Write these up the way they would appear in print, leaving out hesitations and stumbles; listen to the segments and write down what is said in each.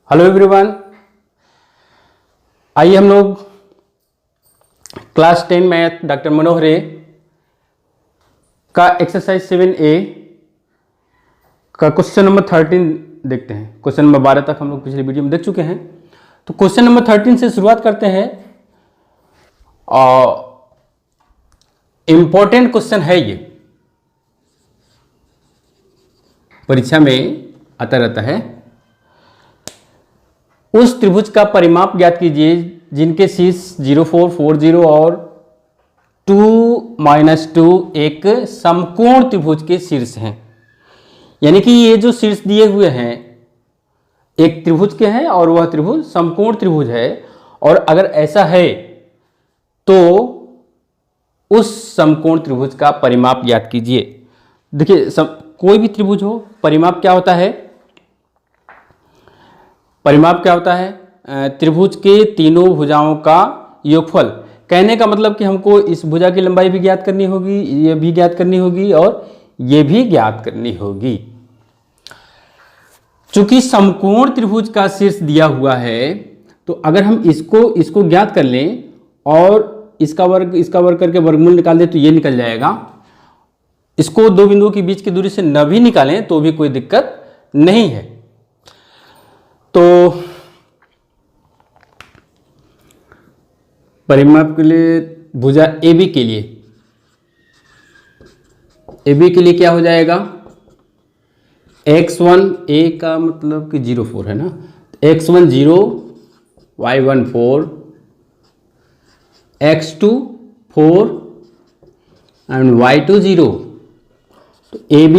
Hello everyone, आइए हम लोग क्लास 10 मैथ डॉक्टर मनोहरे का एक्सरसाइज 7A का क्वेश्चन नंबर 13 देखते हैं। क्वेश्चन नंबर 12 तक हम लोग पिछले वीडियो में देख चुके हैं। तो क्वेश्चन नंबर 13 से शुरुआत करते हैं। इंपॉर्टेंट क्वेश्चन है ये, परीक्षा में आता रहता है। उस त्रिभुज का परिमाप ज्ञात कीजिए जिनके शीर्ष 0, 4, 4, 0 और 2, -2 एक समकोण त्रिभुज के शीर्ष हैं। यानी कि ये जो शीर्ष दिए हुए हैं एक त्रिभुज के हैं और वह त्रिभुज समकोण त्रिभुज है। और अगर ऐसा है तो उस समकोण त्रिभुज का परिमाप ज्ञात कीजिए। देखिए, कोई भी त्रिभुज हो, परिमाप क्या होता है? परिमाप क्या होता है? त्रिभुज के तीनों भुजाओं का योगफल। कहने का मतलब कि हमको इस भुजा की लंबाई भी ज्ञात करनी होगी, ये भी ज्ञात करनी होगी और ये भी ज्ञात करनी होगी। चूंकि समकोण त्रिभुज का शीर्ष दिया हुआ है तो अगर हम इसको ज्ञात कर लें और इसका वर्ग करके वर्गमूल निकाल दें तो ये निकल जाएगा। इसको दो बिंदुओं के बीच की दूरी से न भी निकालें तो भी कोई दिक्कत नहीं है। तो परिमाप के लिए भुजा AB के लिए क्या हो जाएगा? x1 a का मतलब कि 0, 4 है ना, x1 0, y1 4, x2 4 and y2 0। तो AB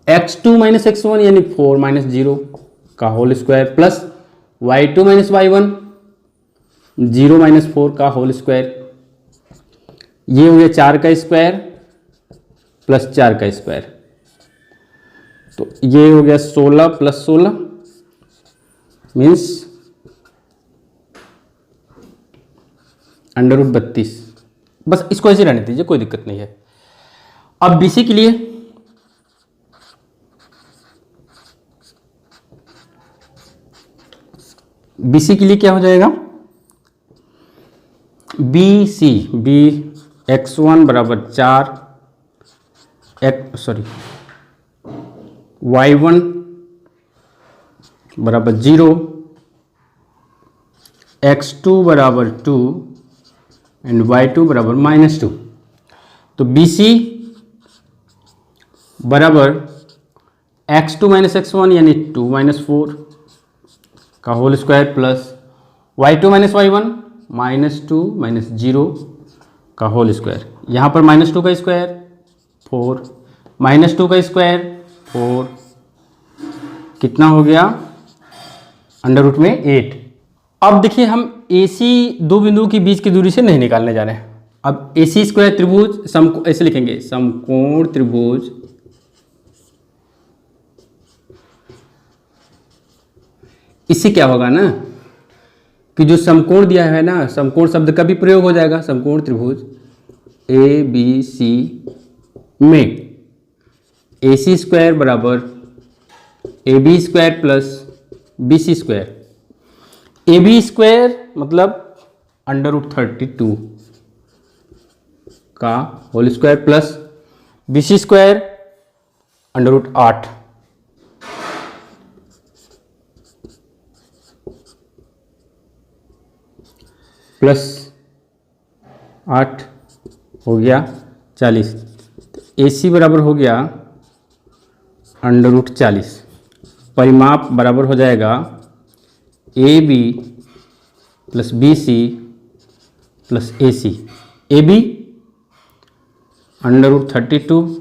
x2 - x1 यानी 4 - 0 का whole square plus y2 - y1 0 - 4 का होल स्क्वायर। ये हो गया 4 का स्क्वायर प्लस 4 का स्क्वायर। तो ये हो गया 16 + 16 मीन्स √32। बस इसको ऐसे रहने दीजिए, कोई दिक्कत नहीं है। अब BC के लिए क्या हो जाएगा? BC x1 = 4, y1 = 0, x2 = 2 and y2 = -2। तो BC बराबर x2 - x1 यानी 2 - 4 का whole square plus y2 - y1 -2 - 0 का होल स्क्वायर। यहाँ पर -2 का स्क्वायर 4, -2 का स्क्वायर 4, कितना हो गया? √8। अब देखिए, हम AC दो बिंदुओं के बीच की दूरी से नहीं निकालने जा रहे हैं। अब AC स्क्वायर त्रिभुज ऐसे लिखेंगे, समकोण त्रिभुज इससे क्या होगा ना कि जो समकोण दिया है ना, समकोण शब्द का भी प्रयोग हो जाएगा। समकोण त्रिभुज ABC में AC स्क्वायर बराबर AB square plus BC square. AB square मतलब √32 का whole square plus BC square √8 plus 8 हो गया 40। तो AC बराबर हो गया √40। परिमाप बराबर हो जाएगा AB + BC + AC। AB √32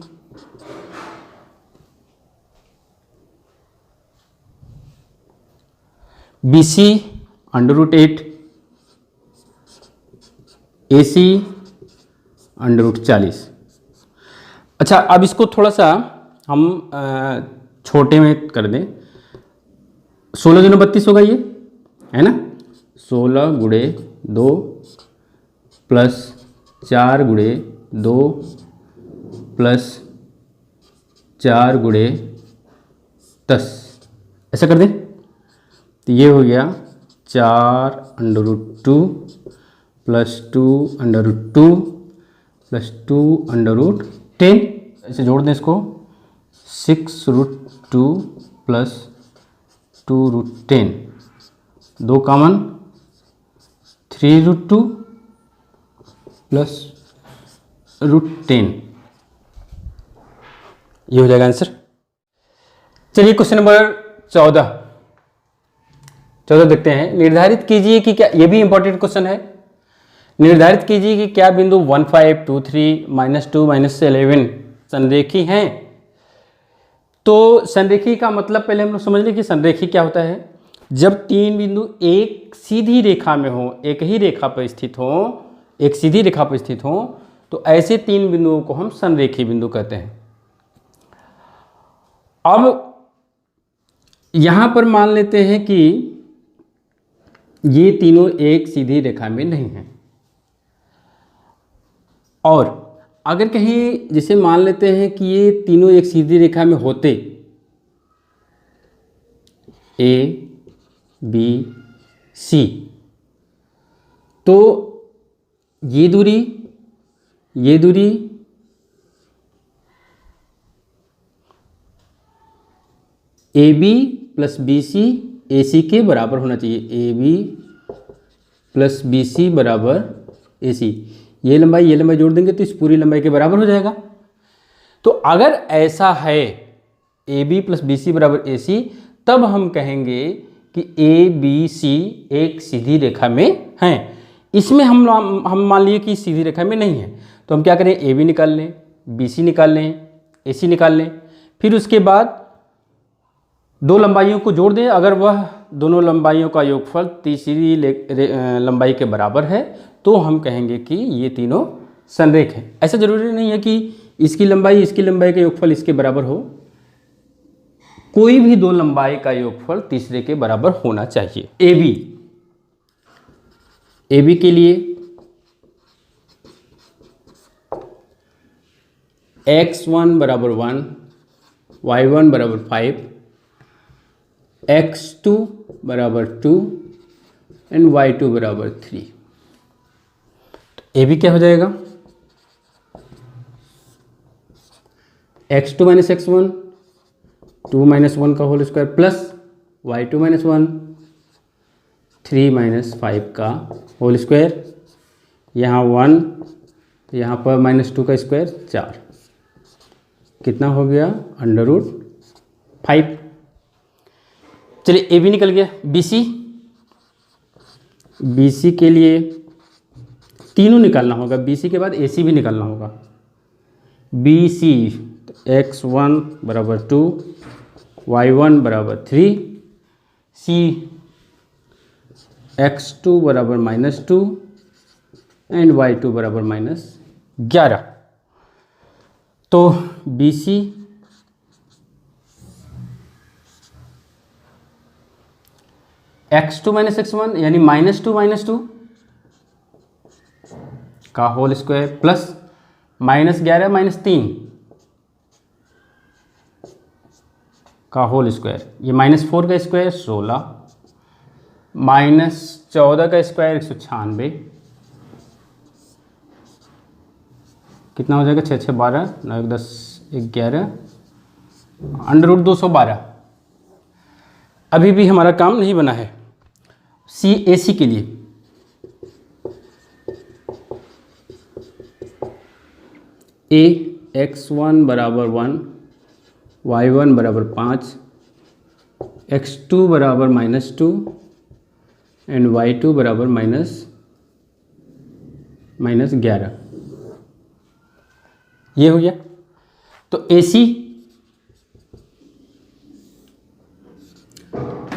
BC √8 AC √40। अच्छा, अब इसको थोड़ा सा हम छोटे में कर दें। 16 दूनी 32 होगा, ये है ना। 16 × 2 प्लस 4 × 2 प्लस 4 × 10, ऐसा कर दें तो ये हो गया 4√2 प्लस 2√2 प्लस 2√10, ऐसे जोड़ दें इसको 6√2 प्लस 2√10, 2 कॉमन 3√2 प्लस √10, ये हो जाएगा आंसर। चलिए क्वेश्चन नंबर 14 देखते हैं। निर्धारित कीजिए कि क्या, ये भी इंपॉर्टेंट क्वेश्चन है, निर्धारित कीजिए कि क्या बिंदु 1, 5, 2, 3, -2, -11 संरेखी हैं। तो संरेखी का मतलब पहले हम लोग समझ लें कि संरेखी क्या होता है। जब तीन बिंदु एक सीधी रेखा में हो, एक ही रेखा पर स्थित हो, एक सीधी रेखा पर स्थित हो, तो ऐसे तीन बिंदुओं को हम संरेखी बिंदु कहते हैं। अब यहां पर मान लेते हैं कि ये तीनों एक सीधी रेखा में नहीं हैं, और अगर कहीं जैसे मान लेते हैं कि ये तीनों एक सीधी रेखा में होते, ए बी सी, तो ये दूरी A B plus B C A C के बराबर होना चाहिए। A B plus B C बराबर ए सी, ये लंबाई जोड़ देंगे तो इस पूरी लंबाई के बराबर हो जाएगा। तो अगर ऐसा है A B plus B C बराबर ए सी, तब हम कहेंगे कि ए बी सी एक सीधी रेखा में हैं। इसमें हम मान लिए कि सीधी रेखा में नहीं है, तो हम क्या करें, ए बी निकाल लें, बी सी निकाल लें, ए सी निकाल लें, फिर उसके बाद दो लंबाइयों को जोड़ दें। अगर वह दोनों लंबाइयों का योगफल तीसरी लंबाई के बराबर है, तो हम कहेंगे कि ये तीनों संरेख हैं। ऐसा जरूरी नहीं है कि इसकी लंबाई का योगफल इसके बराबर हो, कोई भी दो लंबाई का योगफल तीसरे के बराबर होना चाहिए। ए बी के लिए x1 बराबर 1, y1 बराबर 5, x2 बराबर 2 एंड y2 बराबर 3। तो ए बी क्या हो जाएगा, x2 माइनस x1, 2 माइनस 1 का whole square plus y2 minus 1, 3 minus 5 का होल स्क्वायर, यहाँ 1, यहाँ पर -2 का स्क्वायर 4, कितना हो गया √5। चलिए ए बी निकल गया। बी सी के लिए तीनों निकालना होगा, बी सी के बाद ए सी भी निकालना होगा। बी सी x1 बराबर 2, y1 बराबर 3, सी x2 बराबर -2 एंड y2 बराबर -11। तो B C x2 minus x1 यानी -2 का होल स्क्वायर प्लस -11 -3 का होल स्क्वायर, ये -4 का स्क्वायर 16, -14 का स्क्वायर 196, कितना हो जाएगा 6 6 12 9 10 11 √212। अभी भी हमारा काम नहीं बना है। सी ए सी के लिए ए x1 बराबर 1, y1 बराबर 5, x2 बराबर -2 एंड y2 बराबर -11, ये हो गया। तो ए सी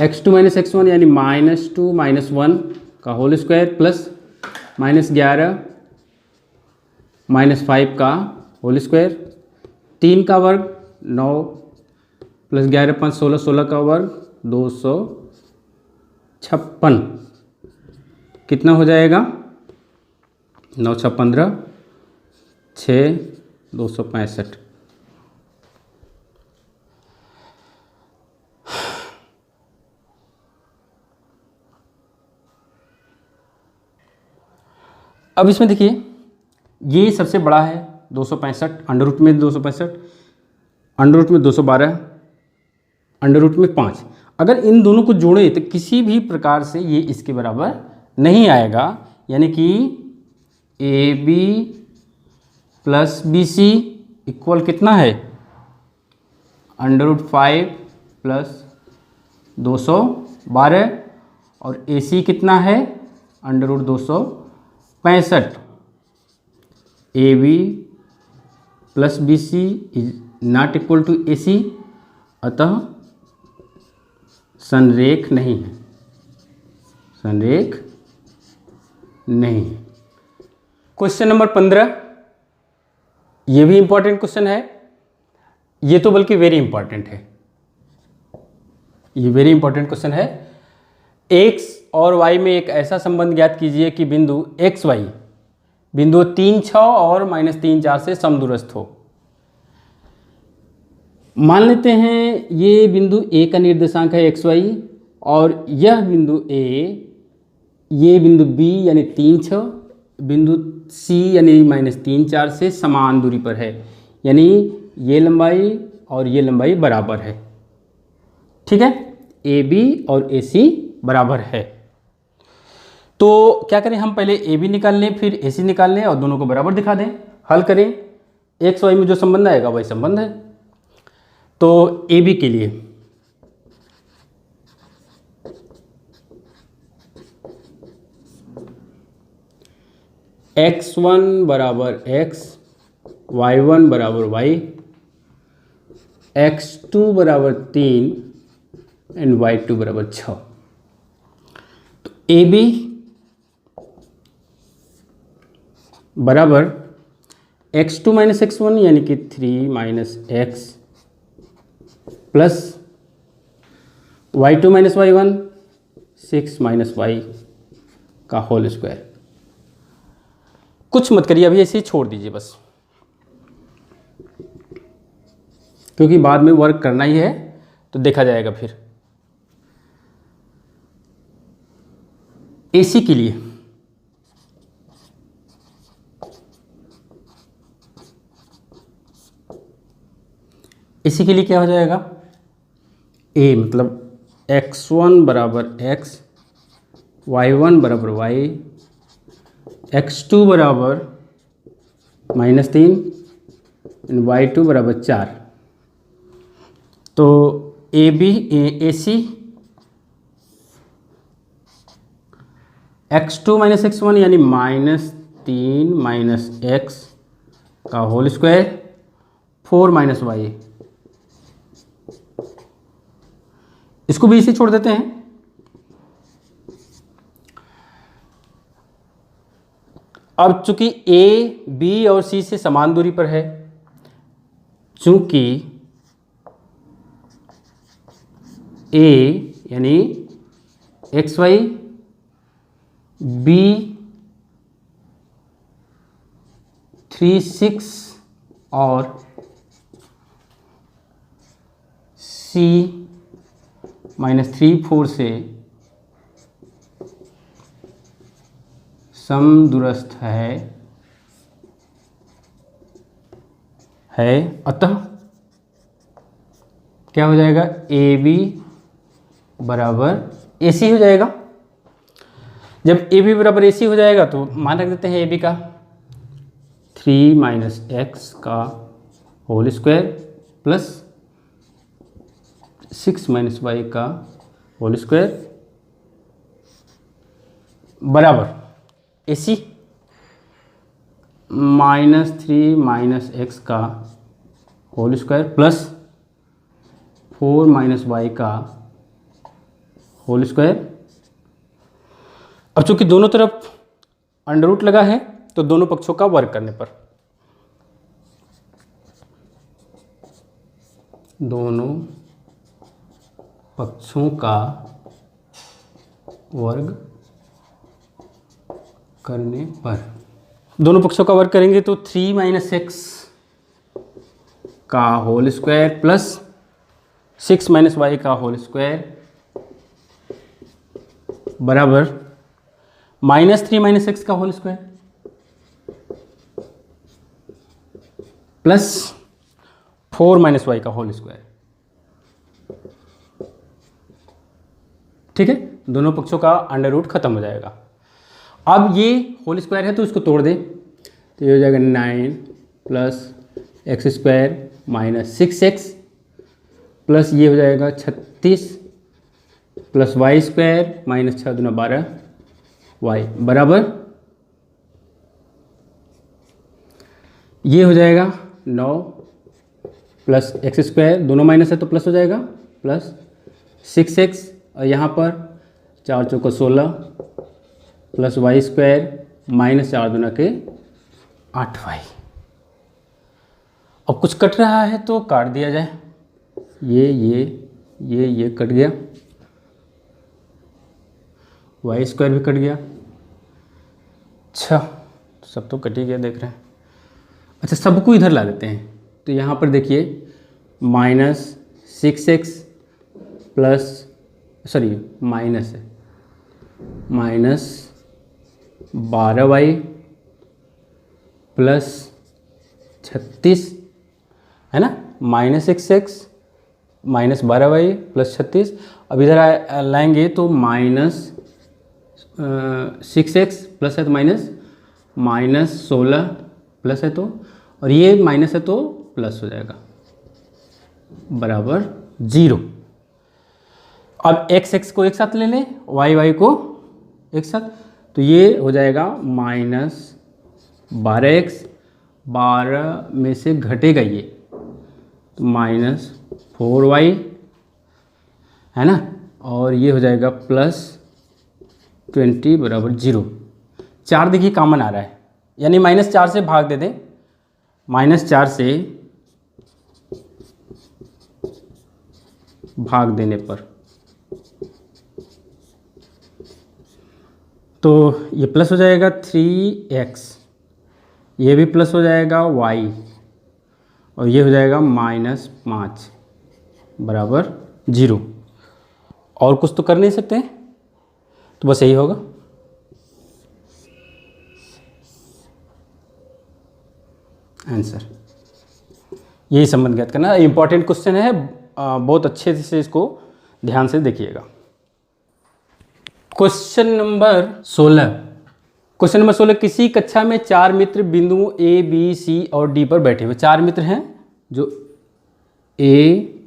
x2 माइनस x1 यानी -2 -1 का होल स्क्वायर प्लस -11 -5 का होल स्क्वायर, 3 का वर्ग 9 प्लस 11 5 16, 16 का वर्ग 256, कितना हो जाएगा 9 6 15 6 265। अब इसमें देखिए ये सबसे बड़ा है 265, अंडर रूट में 265, अंडर रूट में 212, अंडर रूट में 5। अगर इन दोनों को जोड़े तो किसी भी प्रकार से ये इसके बराबर नहीं आएगा, यानी कि A B plus B C equal कितना है अंडर रूट 5 प्लस 212, और ए सी कितना है under root 265। A B plus B C is not equal to A C, अतः संरेख नहीं है, संरेख नहीं है। क्वेश्चन नंबर 15, ये भी इंपॉर्टेंट क्वेश्चन है, ये तो बल्कि वेरी इंपॉर्टेंट है, ये वेरी इंपॉर्टेंट क्वेश्चन है। x और y में एक ऐसा संबंध ज्ञात कीजिए कि बिंदु x y बिंदु 3 6 और -3 4 से समदूरस्थ हो। मान लेते हैं ये बिंदु A का निर्देशांक है xy और यह बिंदु A, ये बिंदु B यानी 3 6, बिंदु C यानी -3 4 से समान दूरी पर है, यानी ये लंबाई और ये लंबाई बराबर है। ठीक है, AB और AC बराबर है। तो क्या करें, हम पहले AB निकाल लें फिर AC निकाल लें और दोनों को बराबर दिखा दें, हल करें। XY में जो संबंध आएगा वही संबंध है। तो AB के लिए x1 बराबर x, y1 बराबर y, x2 बराबर 3 एंड y2 बराबर 6। तो AB बराबर x2 माइनस x1 यानी कि 3 minus x plus y2 minus y1 6 minus y का होल स्क्वायर। कुछ मत करिए, अभी ऐसे ही छोड़ दीजिए बस, क्योंकि बाद में वर्क करना ही है तो देखा जाएगा फिर। AC के लिए AC के लिए क्या हो जाएगा, A मतलब x1 बराबर x, y1 बराबर y, x2 बराबर -3 एंड y2 बराबर 4। तो AC x2 माइनस x1 यानी -3 माइनस x का होल स्क्वायर 4 माइनस y, इसको भी इसे छोड़ देते हैं। अब चूंकि A, B और C से समान दूरी पर है, चूंकि A यानी XY, B 3 6 और C -3 4 से समदूरस्थ है, अतः क्या हो जाएगा, AB बराबर AC हो जाएगा। जब AB बराबर AC हो जाएगा तो मान रख देते हैं AB का 3 माइनस x का whole square plus 6 minus y का होल स्क्वायर बराबर AC -3 माइनस x का whole square plus 4 minus y का होल स्क्वायर। अब चूंकि दोनों तरफ अंडर रूट लगा है तो दोनों पक्षों का वर्ग करने पर, दोनों पक्षों का वर्ग करने पर, दोनों पक्षों का वर्ग करेंगे तो 3 माइनस x का whole square plus 6 minus y का होल स्क्वायर बराबर -3 माइनस x का whole square plus 4 minus Y का होल स्क्वायर। ठीक है, दोनों पक्षों का अंडर रूट खत्म हो जाएगा। अब ये होल स्क्वायर है तो इसको तोड़ दें, तो ये हो जाएगा 9 plus x square minus 6x plus ये हो जाएगा 36 प्लस वाई स्क्वायर माइनस 6 दूना 12 वाई बराबर ये हो जाएगा 9 प्लस एक्स स्क्वायर, दोनों माइनस है तो प्लस हो जाएगा, प्लस 6x और यहाँ पर 4 चौका 16 प्लस वाई स्क्वायर माइनस 4 दूना के 8y। अब कुछ कट रहा है तो काट दिया जाए, ये कट गया, वाई स्क्वायर भी कट गया। अच्छा, सब तो कट ही गया देख रहे हैं। अच्छा, सबको इधर ला देते हैं, तो यहाँ पर देखिए minus 6x plus sorry minus है माइनस 12y प्लस 36 है ना, minus 6x minus 12y plus 36। अब इधर लाएंगे तो माइनस 6x प्लस है तो माइनस 16 प्लस है तो, और ये माइनस है तो प्लस हो जाएगा बराबर 0। अब x को एक साथ ले लें, y को एक साथ, तो ये हो जाएगा माइनस 12x, 12 में से घटेगा ये तो माइनस 4y है ना, और ये हो जाएगा प्लस 20 बराबर 0। 4 देखिए कॉमन आ रहा है, यानी माइनस 4 से भाग दे दें, माइनस 4 से भाग देने पर तो ये प्लस हो जाएगा 3x, ये भी प्लस हो जाएगा y, और ये हो जाएगा माइनस 5 बराबर 0। और कुछ तो कर नहीं सकते, तो बस यही होगा। आंसर यही संबंध ज्ञात करना, इंपॉर्टेंट क्वेश्चन है, बहुत अच्छे से इसको ध्यान से देखिएगा। Question number 16। क्वेश्चन नंबर 16, किसी कक्षा में 4 मित्र बिंदुओं ए बी सी और डी पर बैठे हुए। 4 मित्र हैं जो ए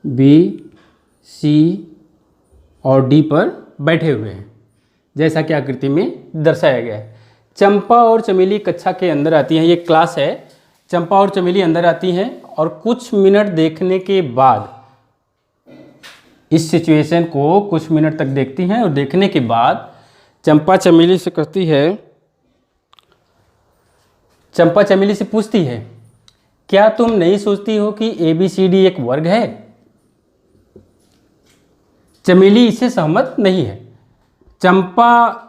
बी सी और डी पर बैठे हुए हैं, जैसा कि आकृति में दर्शाया गया है। चंपा और चमेली कक्षा के अंदर आती हैं, ये क्लास है। चंपा और चमेली अंदर आती हैं और कुछ मिनट देखने के बाद, इस सिचुएशन को कुछ मिनट तक देखती हैं और देखने के बाद चंपा चमेली से कहती है, चंपा चमेली से पूछती है, क्या तुम नहीं सोचती हो कि ABCD एक वर्ग है? चमेली इससे सहमत नहीं है। चंपा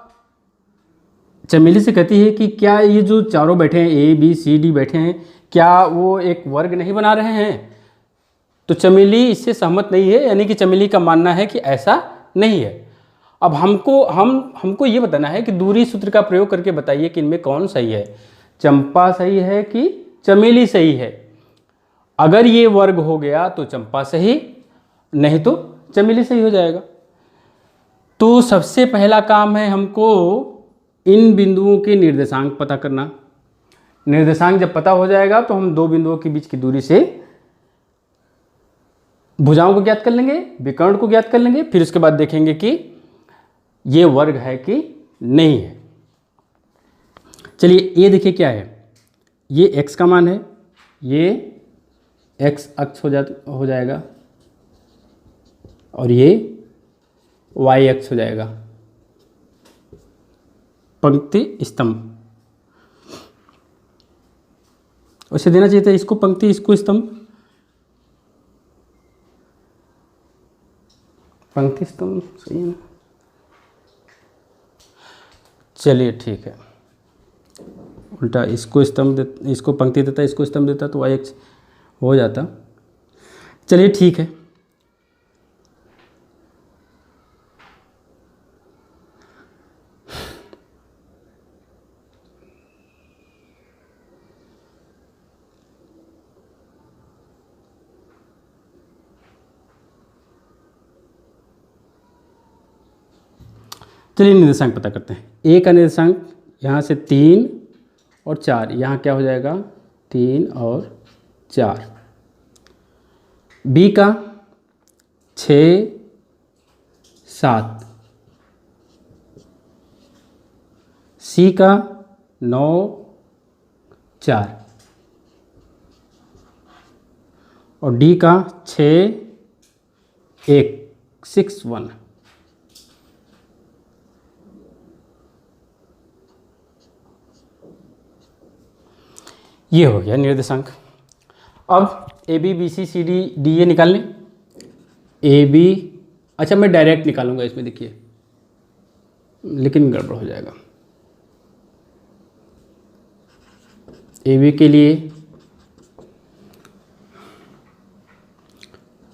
चमेली से कहती है कि क्या ये जो चारों बैठे हैं, ABCD बैठे हैं, क्या वो एक वर्ग नहीं बना रहे हैं? तो चमेली इससे सहमत नहीं है, यानी कि चमेली का मानना है कि ऐसा नहीं है। अब हमको ये बताना है कि दूरी सूत्र का प्रयोग करके बताइए कि इनमें कौन सही है, चंपा सही है कि चमेली सही है। अगर ये वर्ग हो गया तो चंपा सही, नहीं तो चमेली सही हो जाएगा। तो सबसे पहला काम है हमको इन बिंदुओं के निर्देशांक पता करना। निर्देशांक जब पता हो जाएगा तो हम दो बिंदुओं के बीच की दूरी से भुजाओं को ज्ञात कर लेंगे, विकर्ण को ज्ञात कर लेंगे, फिर उसके बाद देखेंगे कि ये वर्ग है कि नहीं है। चलिए ये देखिए क्या है, ये x का मान है, ये x अक्ष हो जाएगा और ये y अक्ष हो जाएगा, पंक्ति स्तंभ। वैसे देना चाहिए था इसको पंक्ति, इसको स्तंभ, पंक्ति स्तंभ सही है ना। चलिए ठीक है, उल्टा इसको स्तंभ इसको पंक्ति देता, इसको स्तंभ देता तो y हो जाता। चलिए ठीक है, चलिए निर्देशांक पता करते हैं। ए का निर्देशांक यहाँ से 3 और 4, यहाँ क्या हो जाएगा 3 और 4। बी का 6 7, सी का 9 4 और डी का 6 1 6 1। ये हो गया निर्देशांक। अब A B B C C D D A निकाल लें। ए बी, अच्छा मैं डायरेक्ट निकालूंगा इसमें, देखिए लेकिन गड़बड़ हो जाएगा। ए बी के लिए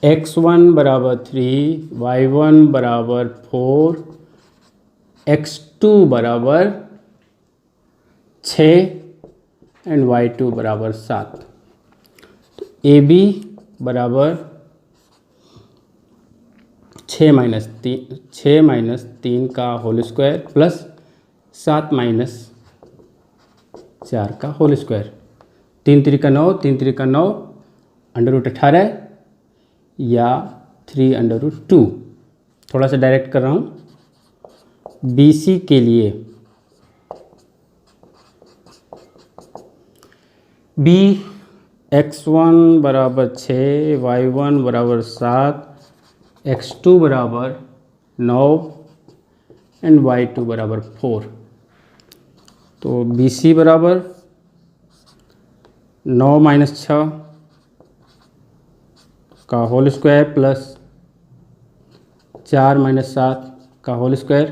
x1 बराबर 3, y1 बराबर 4, x2 बराबर 6 एंड y2 बराबर 7। तो ए बी बराबर 6 माइनस 3 का होल स्क्वायर प्लस 7 माइनस 4 का होल स्क्वायर। 3 3 का 9, 3 3 का 9, √18 या 3√2। थोड़ा सा डायरेक्ट कर रहा हूँ। बी सी के लिए बी x1 बराबर 6, y1 बराबर 7, x2 बराबर 9 एंड y2 बराबर 4। तो बी सी बराबर 9 माइनस 6 का होल स्क्वायर प्लस 4 माइनस 7 का होल स्क्वायर।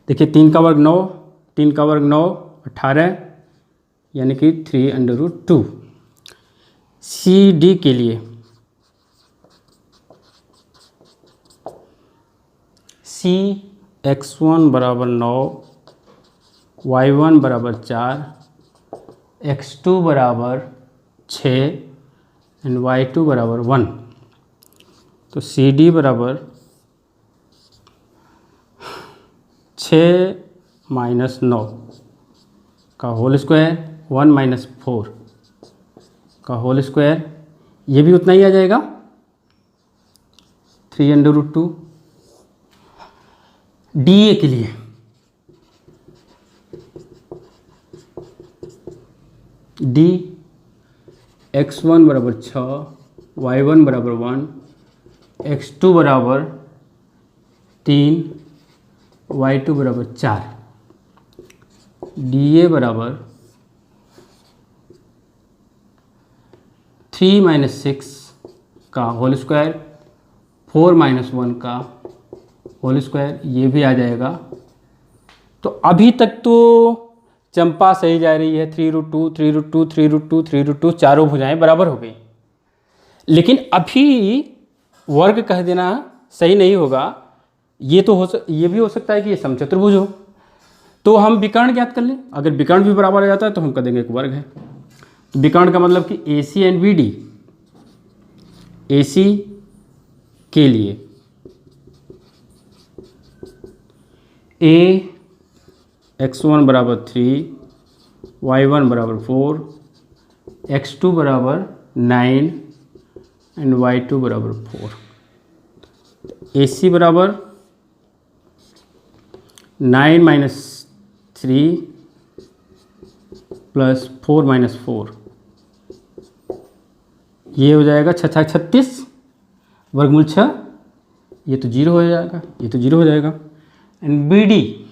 देखिए 3 का वर्ग 9, 3 का वर्ग 9 18 यानी कि 3√2। सी डी के लिए सी x1 बराबर 9, y1 बराबर 4, x2 बराबर 6 एंड y2 बराबर 1। तो सी डी बराबर 6 माइनस 9 का होल स्क्वायर 1 माइनस 4 का होल स्क्वायर, ये भी उतना ही आ जाएगा 3√2। डी ए के लिए डी x1 बराबर 6, y1 बराबर 1, x2 बराबर 3, y2 बराबर 4। डी ए बराबर 3 माइनस 6 का होल स्क्वायर 4 माइनस 1 का होल स्क्वायर, ये भी आ जाएगा। तो अभी तक तो चंपा सही जा रही है, 3√2 3√2 3√2 3√2, चारों भुजाएं बराबर हो गई। लेकिन अभी वर्ग कह देना सही नहीं होगा। ये तो ये भी हो सकता है कि ये समचतुर्भुज हो, तो हम विकर्ण ज्ञात कर लें। अगर विकर्ण भी बराबर आ जाता है तो हम कह देंगे एक वर्ग है। तो विकर्ण का मतलब कि ए सी and B D. A C के लिए ए x1 बराबर 3, y1 बराबर 4, x2 बराबर 9 एंड y2 बराबर 4। ए सी बराबर 9 माइनस 3 प्लस 4 माइनस 4, ये हो जाएगा 6 6 36 वर्गमूल 6, ये तो 0 हो जाएगा, ये तो 0 हो जाएगा। And B D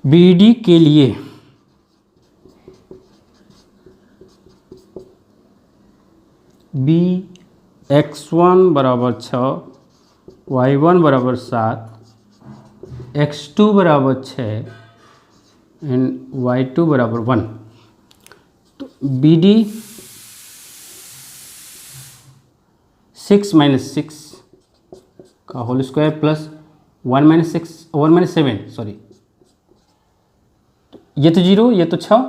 B D के लिए बी x1 बराबर 6, y1 बराबर 7, x2 बराबर 6 एंड y2 बराबर 1। तो बी डी 6 माइनस 6 का whole square plus 1 minus 7 sorry, ये तो 0, ये तो 6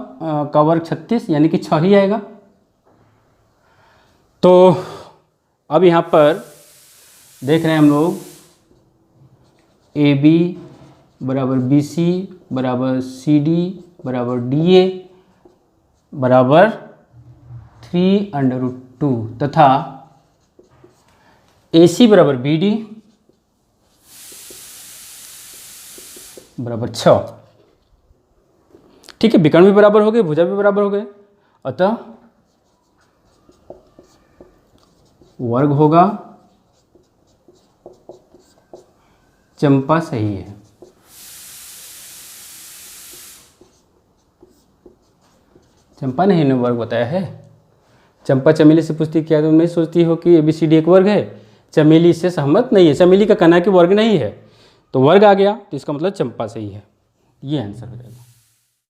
का वर्ग 36 यानी कि 6 ही आएगा। तो अब यहाँ पर देख रहे हैं हम लोग AB बराबर BC बराबर CD बराबर DA बराबर 3√2 तथा AC बराबर BD बराबर 6। ठीक है, विकर्ण भी बराबर हो गए, भुजा भी बराबर हो गए, अतः वर्ग होगा चंपा सही है। चंपा ने ही वर्ग बताया है। चंपा चमेली से पूछती क्या तुम नहीं सोचती हो कि ABCD एक वर्ग है? चमेली इससे सहमत नहीं है, चमेली का कहना है कि वर्ग नहीं है, तो वर्ग आ गया, तो इसका मतलब चंपा सही है। ये आंसर हो जाएगा।